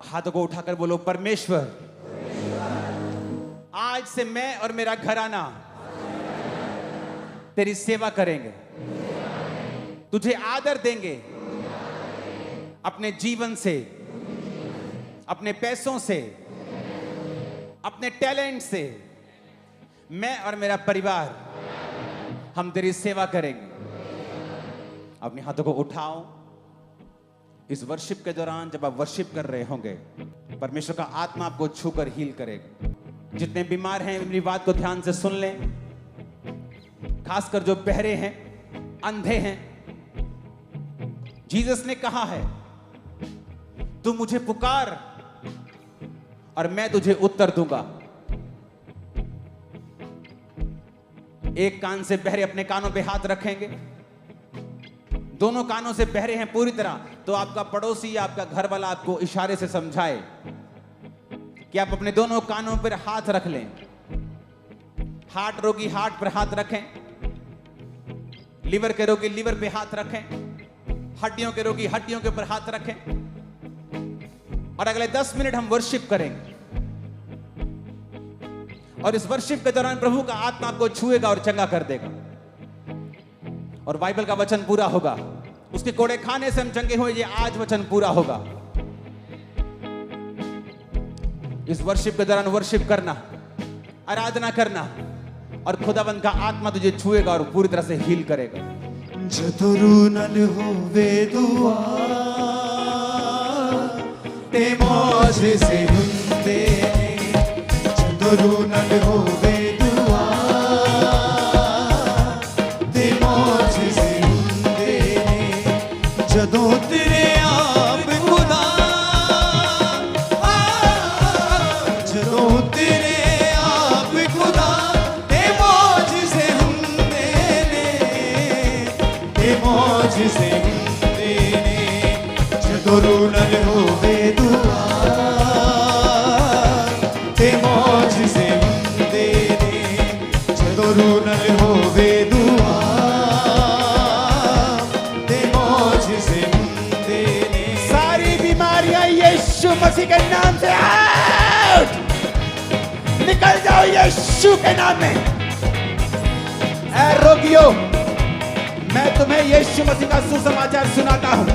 हाथों को उठाकर बोलो, परमेश्वर, आज से मैं और मेरा घराना तेरी सेवा करेंगे, तुझे आदर देंगे, अपने जीवन से, अपने पैसों से, अपने टैलेंट से मैं और मेरा परिवार हम तेरी सेवा करेंगे। अपने हाथों को उठाओ। इस वर्शिप के दौरान जब आप वर्शिप कर रहे होंगे, परमेश्वर का आत्मा आपको छूकर हील करेगा। जितने बीमार हैं मेरी बात को ध्यान से सुन लें, खासकर जो बहरे हैं, अंधे हैं। जीसस ने कहा है, तू मुझे पुकार और मैं तुझे उत्तर दूंगा। एक कान से बहरे अपने कानों पे हाथ रखेंगे, दोनों कानों से बहरे हैं पूरी तरह, तो आपका पड़ोसी या आपका घर वाला आपको इशारे से समझाए कि आप अपने दोनों कानों पर हाथ रख लें। हार्ट रोगी हार्ट पर हाथ रखें, लिवर के रोगी लिवर पे हाथ रखें, हड्डियों के रोगी हड्डियों के ऊपर हाथ रखें और अगले 10 मिनट हम वर्शिप करेंगे। और इस वर्शिप के दौरान प्रभु का आत्मा आपको छुएगा और चंगा कर देगा और बाइबल का वचन पूरा होगा। उसके कोड़े खाने से हम चंगे हुए, ये आज वचन पूरा होगा। इस वर्शिप के दौरान वर्शिप करना, आराधना करना और खुदावंद का आत्मा तुझे छुएगा और पूरी तरह से हील करेगा। जतुरुनल होवे दुआ ते मौज से हुंदे, जतुरुनल होवे दुआ ते मौज से हुंदे, जदों तेरे आप खुदा, जदों तेरे आप खुदा ते मौज से हुंदे ने, मौज से हुंदे ने, जदों रूनल होवे दुआ ते मौज से हुंदे ने, जदों रूनल होवे दुआ ते मौज से हुंदे ने। सारी बीमारियां यीशु मसीह के नाम से आउट, निकल जाओ यीशु के नाम में। ऐ रोगियों, मैं तुम्हें यीशु मसीह का सुसमाचार सुनाता हूं।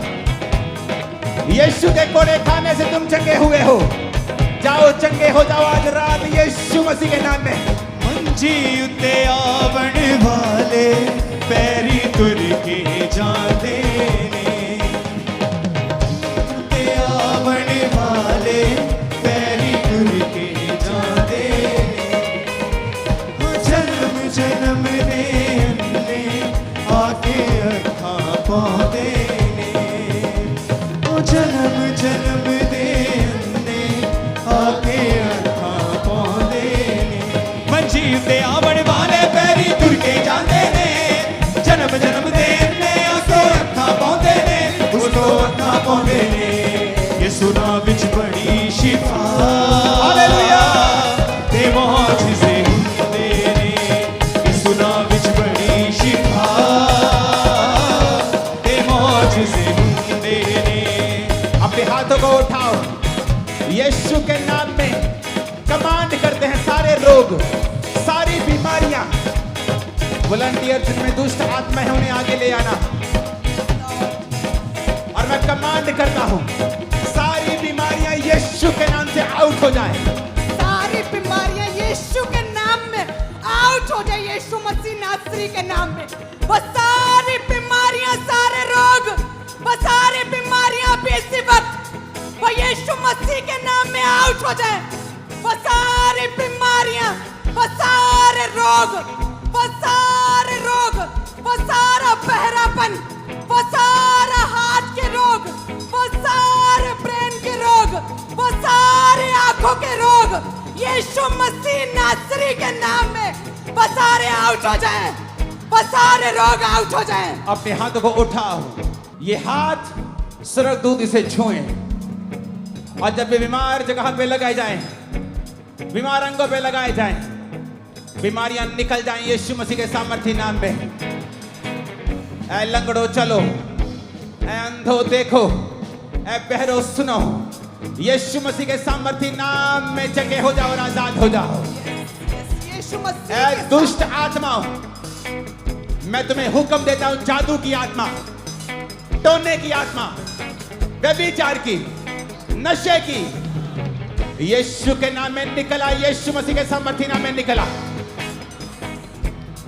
यीशु के कोड़े खाने से तुम चंगे हुए हो। जाओ चंगे हो जाओ आज रात यीशु मसीह के नाम में। मंजी उते आवण वाले पैरी तुर के जाते ने, उते आवण वाले पैरी तुर के जाते ने, जन्म जन्म ने आके अखा पाते ने, जन्म जन्म दे आके अखा पाते ने। मंजी ते आवण वाले पैरी तुर के जाते ने, जन्म जन्म दे उसको अखा पाते ने, उसको अखा पाते ने। यीशु नाम विच बड़ी शिफा, हालेलुया, ते मौज से हुंदे ने। यीशु नाम विच बड़ी शिफा ते मौज से हुंदे ने। अपने हाथों को उठाओ, यीशु के नाम में कमांड करते हैं सारे रोग, सारी बीमारियां। वॉलंटियर जिनमें दुष्ट आत्मा है उन्हें आगे ले आना। और मैं कमांड करता हूं, सारी बीमारियां यीशु के नाम से आउट हो जाएं। सारी बीमारियां यीशु के नाम में आउट हो जाए, यीशु मसीह नासरी के नाम में। वो सारी बीमारियां, सारे रोग, वो सारी बीमारियां इसी वक्त वो यीशु मसीह के नाम में आउट हो जाए। वो सारी बीमारियां, वो सारे रोग, वो सारे रोग, वो सारा बहरापन, वो सारा हार्ट के रोग, वो सारे ब्रेन के रोग, वो सारे आंखों के रोग यीशु मसीह नासरी के नाम में वो सारे आउट हो जाएं, वो सारे रोग आउट हो जाएं। अपने हाथों को उठाओ, ये हाथ स्वर्गदूत इसे छुएं और जब भी बीमार जगह पे लगाए जाएं, बीमार अंगों पे लगाए जाएं, बीमारियां निकल जाएं यीशु मसीह के सामर्थी नाम में। ऐ लंगड़ो चलो, ऐ अंधो देखो, ऐ बहरो सुनो, यीशु मसीह के सामर्थी नाम में जगह हो जाओ और आजाद हो जाओ। यीशु मसीह ऐ के दुष्ट आत्माओं, मैं तुम्हें हुक्म देता हूं, जादू की आत्मा, टोने की आत्मा, व्यभिचार की, नशे की, यीशु के नाम में निकला, यीशु मसीह के सामर्थी नाम में निकला।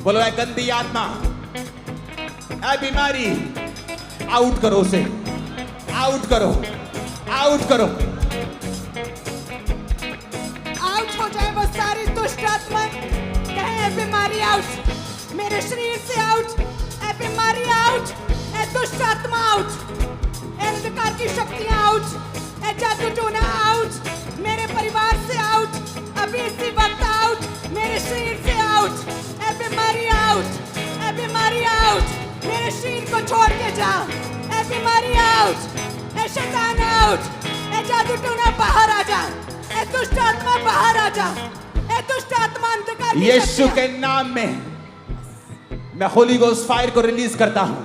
बोलो ऐ गंदी आत्मा, ऐ बीमारी, आउट करो उसे, आउट करो, आउट करो। आउट हो जाए वो सारी दुष्ट आत्मा। कहे बीमारी आउट, मेरे शरीर से आउट, ए बीमारी आउट, ए दुष्ट आत्मा आउट, ए अंधकार की शक्तियां आउट, ए जादू टोना आउट, मेरे परिवार से आउट, अभी इसी वक्त आउट, मेरे शरीर से आउट, ए बीमारी आउट, ए बीमारी आउट, मेरे शरीर को छोड़ के जा, ए बीमारी आउट, ए शैतान आउट, ए जादू टोना बाहर आ जा, ए दुष्ट आत्मा बाहर आ जा, ए दुष्ट आत्मा अंधकार की यीशु शक्तियां। के नाम में मैं होली गोस्ट फायर को रिलीज करता हूं।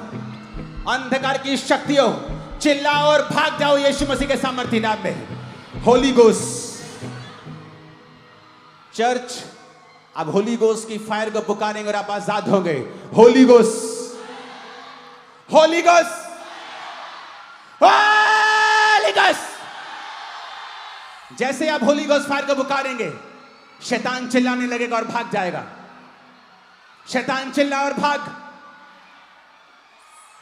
अंधकार की शक्तियों, चिल्लाओ और भाग जाओ यीशु मसीह के सामर्थी नाम में। होली गोस्ट चर्च अब होली गोस्ट की फायर को पुकारेंगे और आप आजाद होंगे। Holi ghost, holy ghost, holy ghost. जैसे आप होली गोस्ट फायर को पुकारेंगे, शैतान चिल्लाने लगेगा और भाग जाएगा। शैतान चिल्ला और भाग,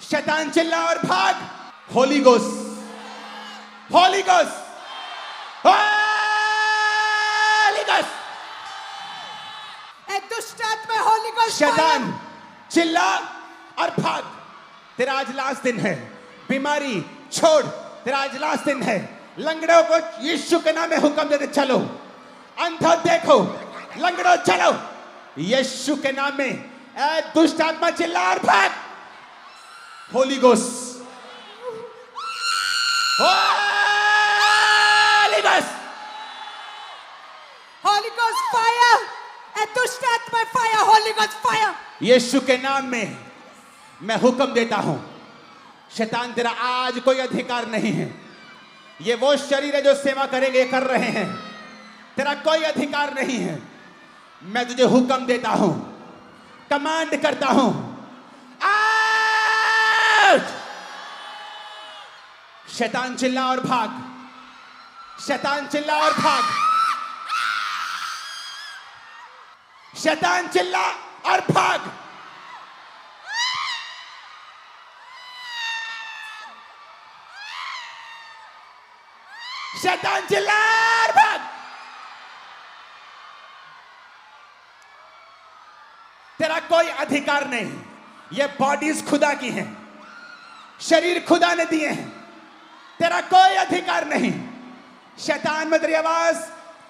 शैतान चिल्ला और भाग। Holy ghost, holy ghost, holy ghost. ए दुष्ट आत्मा होली गोस्ट शैतान चिल्ला और भाग। तेरा आज लास्ट दिन है। बीमारी छोड़, तेरा आज लास्ट दिन है। लंगड़ों को यीशु के नाम में हुक्म देते चलो। अंधों देखो, लंगड़ों चलो यीशु के नाम में। ए दुष्ट आत्मा चिल्ला और भाग। Holy ghost, holy ghost, holy ghost fire, ए दुष्ट आत्मा fire, holy ghost fire. Yeshu के नाम में मैं हुक्म देता हूं, शैतान तेरा आज कोई अधिकार नहीं है। ये वो शरीर है जो सेवा करेंगे, कर रहे हैं। तेरा कोई अधिकार नहीं है। मैं तुझे हुक्म देता हूं, कमांड करता हूं, आउट। शैतान चिल्ला और भाग, शैतान चिल्ला और भाग, शैतान चिल्ला और भाग। शैतान चिल्ला और भाग। तेरा कोई अधिकार नहीं। ये बॉडीज खुदा की हैं, शरीर खुदा ने दिए हैं। तेरा कोई अधिकार नहीं। शैतान में तेरी आवाज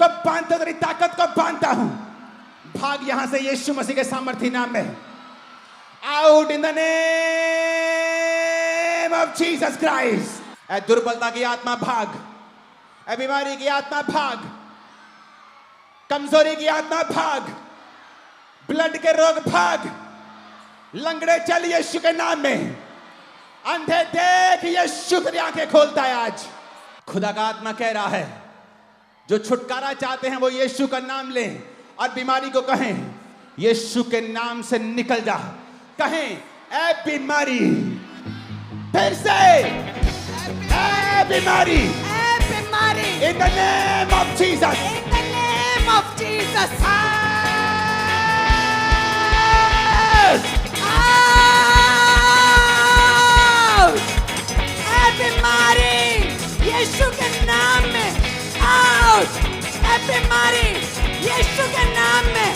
को बांधता हूं, तेरी ताकत को बांधता हूं। भाग यहां से यीशु मसीह के सामर्थी नाम में। Out in the name of Jesus Christ. ए दुर्बलता की आत्मा भाग, ए बीमारी की आत्मा भाग, कमजोरी की आत्मा भाग, ब्लड के रोग भाग। लंगड़े चल यीशु के नाम में। अंधे देख, यीशु तेरी आंखें खोलता है आज। खुदा का आत्मा कह रहा है, जो छुटकारा चाहते हैं वो यीशु का नाम लें और बीमारी को कहें यीशु के नाम से निकल जा। कहें ए बीमारी, फिर से ए बीमारी, ए बीमारी, in the name of Jesus, in the name of Jesus, out, out, ए बीमारी, यीशु के नाम में out, ए बीमारी, यीशु के नाम में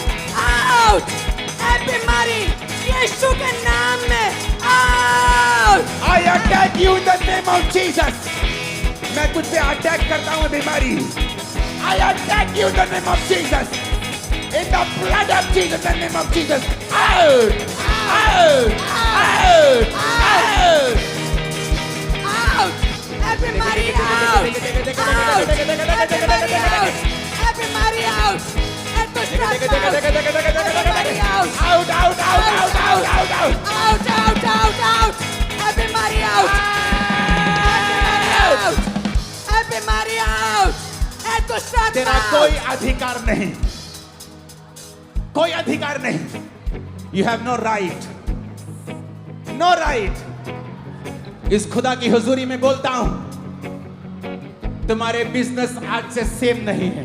out, ए बीमारी, यीशु के नाम में out. I attack you in the name of Jesus. मैं तुझ पे अटैक करता हूँ बीमारी। I attack you in the name of Jesus. In the blood of Jesus, in the name of Jesus. Out! Out! Out! Out! Out! Everybody out! Out! Everybody out! Everybody out! Everybody out! Out! Out! Out! Out! Out! Out! Out! Out! Out! Out! Out! Everybody out! Everybody out! Everybody out! दुष्ट तेरा आत्मा कोई अधिकार नहीं, कोई अधिकार नहीं। You have no right, no right. इस खुदा की हुजूरी में बोलता हूं, तुम्हारे बिजनेस आज से सेम नहीं है,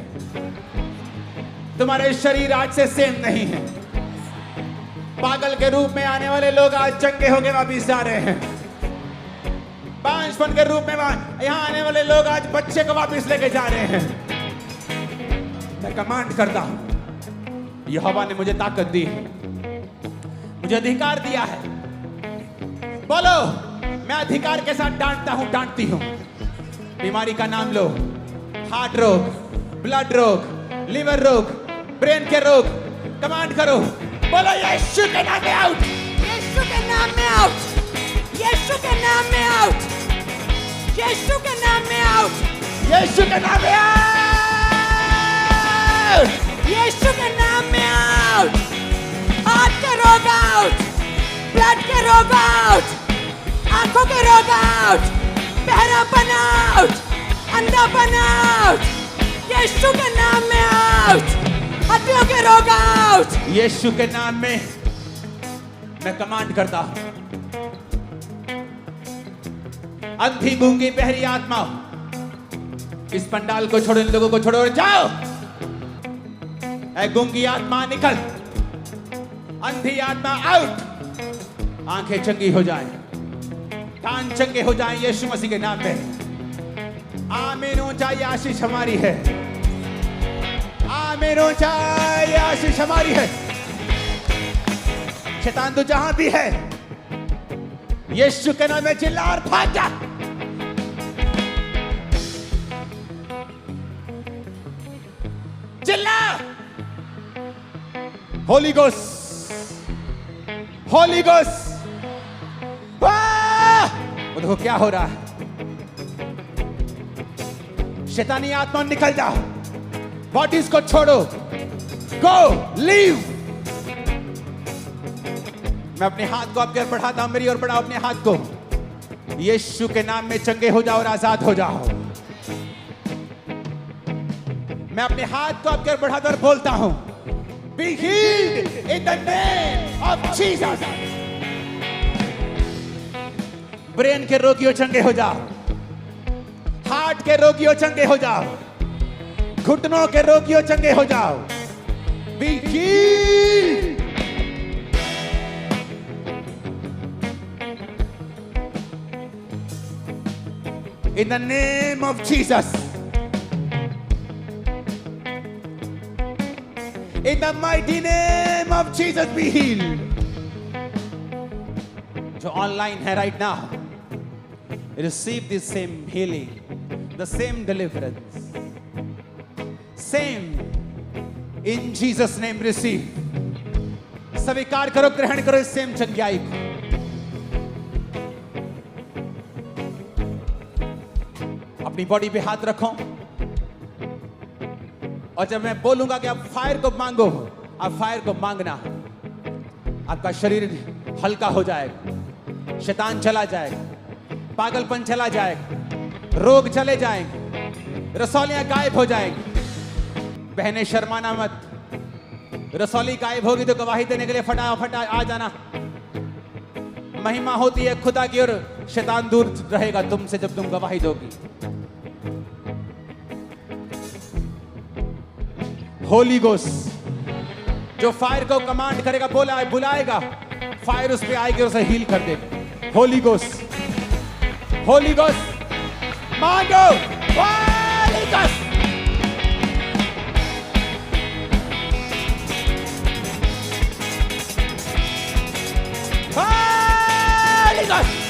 तुम्हारे शरीर आज से सेम नहीं है। पागल के रूप में आने वाले लोग आज चंगे होके वापिस जा रहे हैं। बांझपन के रूप में यहां आने वाले लोग आज बच्चे को वापिस लेके जा रहे हैं। मैं कमांड करता हूं, यहोवा ने मुझे ताकत दी है, मुझे अधिकार दिया है। बोलो, मैं अधिकार के साथ डांटता हूं, डांटती हूं। बीमारी का नाम लो, हार्ट रोग, ब्लड रोग, लिवर रोग, ब्रेन के रोग, कमांड करो। बोलो यीशु के नाम में आउट, यीशु के नाम में आउट, यीशु के नाम में आउट, यीशु के नाम में आउट, यीशु के नाम में आउट, यीशु के नाम में आउट। हार्ट के रोग आउट, ब्लड के रोग आउट, आंखों के रोग आउट, बहरापन आउट, अंधापन आउट, यीशु के नाम में आउट। हड्डियों के रोग आउट, यीशु के नाम में मैं कमांड करता हूं। अंधी गूंगी बहरी आत्मा, इस पंडाल को छोड़ो, इन लोगों को छोड़ो और जाओ। ऐ गूंगी आत्मा निकल, अंधी आत्मा आउट। आंखें चंगी हो जाएं, कान चंगे हो जाएं यीशु मसीह के नाम में। आमीन। ऊंचाई आशीष हमारी है, आमीन। ऊंचाई आशीष हमारी है। शैतान तो जहां भी है, यीशु के नाम में चिल्ला और भाग जा। चिल्ला, होली गोस्ट, होली गोस्ट। वो देखो क्या हो रहा है। शैतानी आत्मा निकल जाओ, बॉडीज को छोड़ो, गो लीव। मैं अपने हाथ को आपके ओर बढ़ाता हूं, मेरी ओर बढ़ाओ अपने हाथ को। यीशु के नाम में चंगे हो जाओ और आजाद हो जाओ। मैं अपने हाथ को आपके ओर बढ़ाता और बोलता हूं, be healed in the name of Jesus. Brain के रोगियों चंगे हो जाओ, हार्ट के रोगियों चंगे हो जाओ, घुटनों के रोगियों चंगे हो जाओ। Be healed. In the name of Jesus. In the mighty name of Jesus, be healed. जो ऑनलाइन है right now, receive this same healing, the same deliverance, same in Jesus name receive. स्वीकार करो, ग्रहण करो इस सेम चंगाई को। अपनी बॉडी पे हाथ रखो और जब मैं बोलूंगा कि आप फायर को मांगो, आप फायर को मांगना। आपका शरीर हल्का हो जाएगा, शैतान चला जाएगा, पागलपन चला जाएगा, रोग चले जाएंगे, रसौलियां गायब हो जाएंगी। बहनें शर्माना मत, रसौली गायब होगी तो गवाही देने के लिए फटाफट आ जाना। महिमा होती है खुदा की और शैतान दूर रहेगा तुमसे जब तुम गवाही दोगी। होली गोस्ट जो फायर को कमांड करेगा, बोला बुलाएगा, फायर उस पे आएगी और उसे हील कर देगा। होली गोस्ट, होली गोस्ट मांगो, होली गोस्ट। होली गोस्ट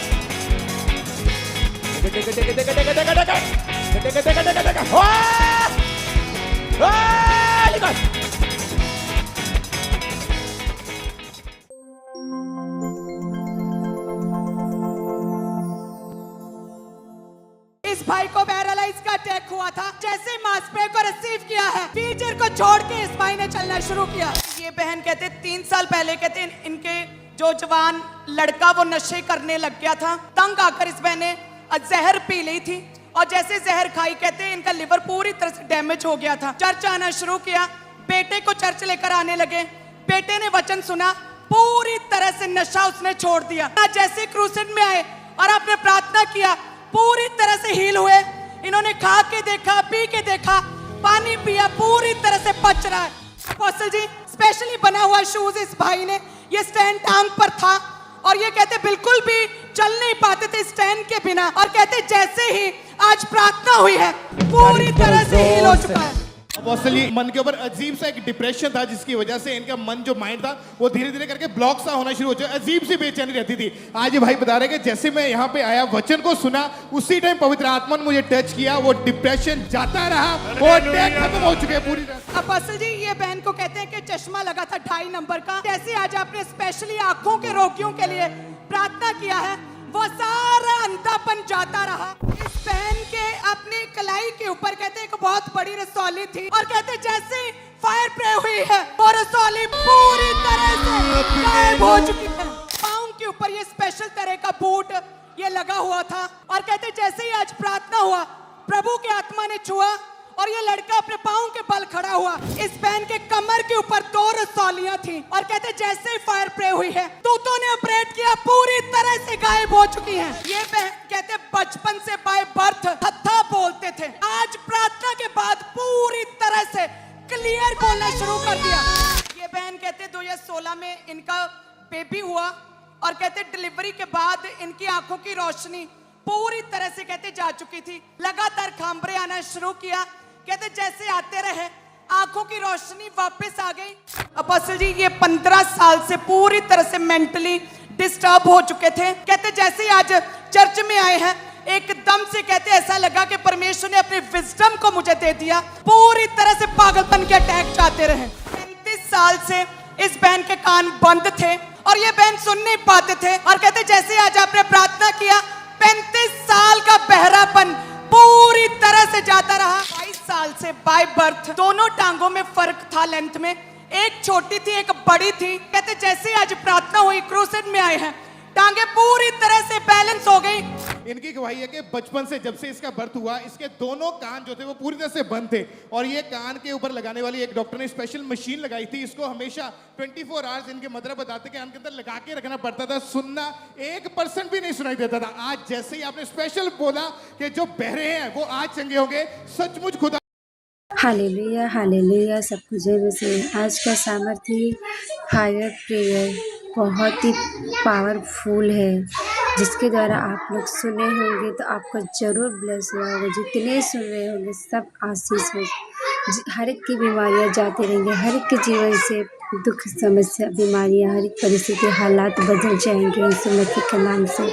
इस भाई को पैरालाइज का अटैक हुआ था। जैसे ही मांसपेशियों को रिसीव किया है, व्हीलचेयर को छोड़ के इस भाई ने चलना शुरू किया। ये बहन कहते 3 साल पहले कहते इनके जो जवान लड़का वो नशे करने लग गया था। तंग आकर इस बहन ने जहर पी ली थी और जैसे जहर खाई, कहते हैं इनका लिवर पूरी तरह से डैमेज हो गया था। चर्च आना शुरू किया, बेटे को चर्च लेकर आने लगे, बेटे ने वचन सुना, पूरी तरह से नशा उसने छोड़ दिया। जैसे क्रूसेड में आए और आपने प्रार्थना किया, पूरी तरह से हील हुए। इन्होंने खा के देखा, पी के देखा, पानी पिया, पूरी तरह से बच रहा है। अपोस्टल जी, स्पेशली बना हुआ शूज इस भाई ने, ये स्टैंड टांग पर था और ये कहते बिल्कुल भी चल नहीं पाते थे स्टैंड के बिना, और कहते जैसे ही आज प्रार्थना हुई है पूरी तरह से हील हो चुका है। अपोस्टल जी, मन के ऊपर अजीब सा एक डिप्रेशन था जिसकी वजह से इनका मन जो माइंड था वो धीरे धीरे करके ब्लॉक सा होना शुरू हो गया, अजीब सी बेचैनी रहती थी। आज ये भाई बता रहे कि जैसे मैं यहाँ पे आया, वचन को सुना, उसी टाइम पवित्र आत्मा ने मुझे टच किया, वो डिप्रेशन जाता रहा, वो अटैक खत्म हो चुके हैं पूरी तरह। अपोस्टल जी, ये बहन को कहते हैं कि चश्मा लगा था 2.5 नंबर का, जैसे आज आपने स्पेशली आंखों के रोगियों के लिए प्रार्थना किया है, वो सारा अंधापन जाता रहा। इस बहन के अपनी कलाई के ऊपर कहते एक बहुत बड़ी रसौली थी, और कहते जैसे फायर प्रे हुई है वो रसौली पूरी तरह से गायब हो चुकी है। पाँव के ऊपर ये स्पेशल तरह का बूट ये लगा हुआ था, और कहते जैसे ही आज प्रार्थना हुआ, प्रभु की आत्मा ने छुआ और ये लड़का अपने पाँव के बल खड़ा हुआ। इस बहन के कमर के ऊपर 2 रसौलियां थी, और कहते जैसे ही फायर प्रे हुई है, दूतों ने ऑपरेट किया, पूरी तरह से गायब हो चुकी है। ये बहन कहते बचपन से बाय बर्थ हत्था बोलते थे, आज प्रार्थना के बाद पूरी तरह से क्लियर बोलना शुरू कर दिया। ये बहन कहते 2016 में इनका बेबी हुआ, और कहते डिलीवरी के बाद इनकी आंखों की रोशनी पूरी तरह से कहते जा चुकी थी। लगातार खांबरे आना शुरू किया, कहते जैसे आते रहे आंखों की रोशनी वापस आ गई। अपोस्टल जी, ये 15 साल से पूरी तरह से मेंटली डिस्टर्ब हो चुके थे। कहते जैसे ही आज चर्च में आए हैं, एकदम से कहते ऐसा लगा कि परमेश्वर ने अपनी विजडम को मुझे दे दिया। पूरी तरह से पागलपन के अटैक जाते रहे। 35 साल से इस बहन के कान बंद थे और ये बहन सुन नहीं पाते थे, और कहते जैसे आज आपने प्रार्थना किया, 35 साल का बहरापन पूरी तरह से जाता रहा। 22 साल से बाय बर्थ दोनों टांगों में फर्क था लेंथ में, एक छोटी थी एक बड़ी थी। कहते जैसे आज प्रार्थना हुई, क्रूसेड में आए हैं, टांगे पूरी तरह से बैलेंस हो गई। इनकी गवाही है कि बचपन से जब से इसका बर्थ हुआ, इसके दोनों कान जो थे वो पूरी तरह से बंद थे, और ये कान के ऊपर लगाने वाली एक डॉक्टर ने स्पेशल मशीन लगाई थी। इसको हमेशा 24 आवर्स इनके मदर बताते कि कान के अंदर लगा के रखना पड़ता था, सुनना 1% भी नहीं सुनाई देता था। आज जैसे ही आपने स्पेशल बोला कि जो बहरे हैं वो आज चंगे होंगे, सचमुच खुदा हालेलुया हालेलुया। सब कुछ है वैसे आज का सामर्थ्य फायर प्रेयर बहुत ही पावरफुल है, जिसके द्वारा आप लोग सुने होंगे तो आपको ज़रूर ब्लेस हुआ होगा। जितने सुन रहे होंगे सब आशीष हो, हर एक की बीमारियां जाती रहेंगी, हर एक के जीवन से दुख समस्या बीमारियां हर एक परिस्थिति हालात बदल जाएंगे यीशु मसीह के नाम से।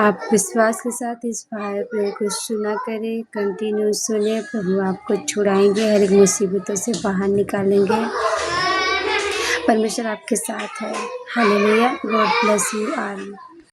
आप विश्वास के साथ इस फायर प्रेयर को सुना करें, कंटिन्यू सुने, प्रभु आपको छुड़ाएंगे, हर एक मुसीबतों से बाहर निकालेंगे। परमेश्वर आपके साथ है। Hallelujah. God bless you all.